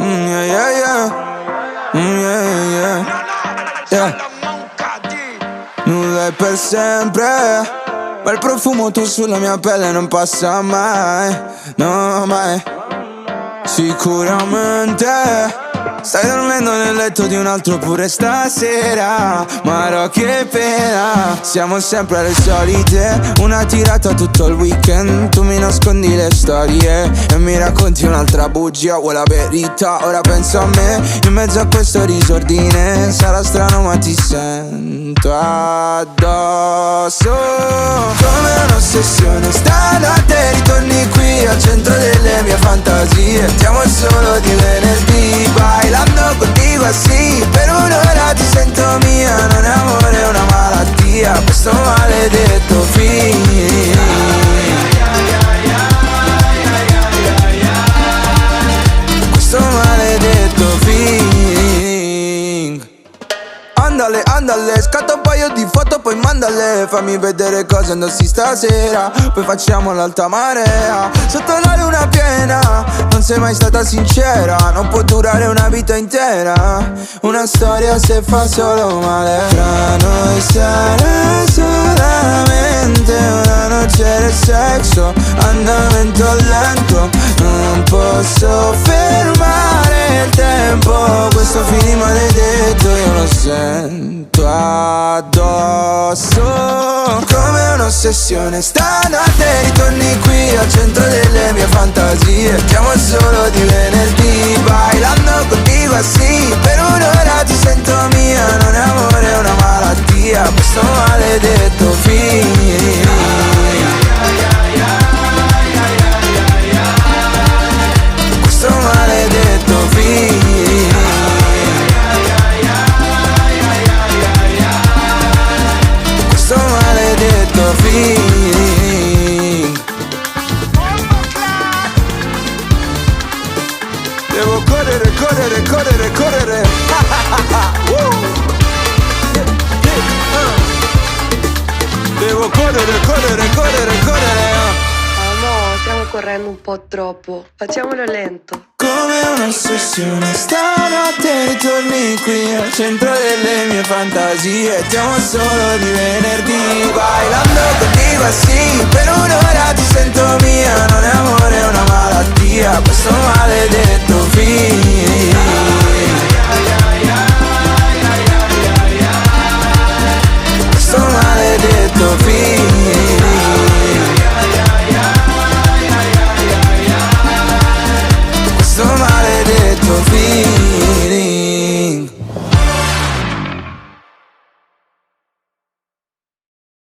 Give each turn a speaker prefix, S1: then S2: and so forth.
S1: Yeah, yeah, yeah. Yeah, yeah, yeah. Nulla è per sempre, ma il profumo tu sulla mia pelle non passa mai. No, mai. Sicuramente stai dormendo nel letto di un altro pure stasera. Ma no, che pena, siamo sempre alle solite. Una tirata tutto il weekend. Tu mi nascondi le storie e mi racconti un'altra bugia. Vuoi la verità, ora penso a me in mezzo a questo disordine. Sarà strano ma ti sento addosso come un'ossessione. Stanotte ritorni qui al centro delle mie fantasie. Stiamo solo di venerdì, bailando contigo así. Per un'ora ti sento mia, non è amore, è una malattia. Questo maledetto film. Questo maledetto film. Andale, andale, scatta un paio di foto poi mandale. Fammi vedere cosa indossi stasera, poi facciamo l'alta marea. Sotto la luna piena, non sei mai stata sincera. Non può durare una vita intera, una storia se fa solo male. Tra noi sarà solamente una noce del sesso, andamento lento. Non posso fermare il tempo, questo film maledetto io lo sento addosso come un'ossessione. Stanotte ritorni qui al centro delle mie fantasie. Stiamo solo di venerdì, bailando contigo así. Per un'ora ti sento mia, non è amore, è una malattia. Questo maledetto film. Questo maledetto film. Questo maledetto film. Devo correre, correre, correre, correre. Devo correre, correre, correre, correre.
S2: Oh no, stiamo correndo un po' troppo. Facciamolo lento.
S1: Come un'ossessione, stanotte ritorni qui al centro delle mie fantasie. Stiamo solo di venerdì, bailando contigo así. Per un'ora ti sento mia, non è amore, è una malattia. Questo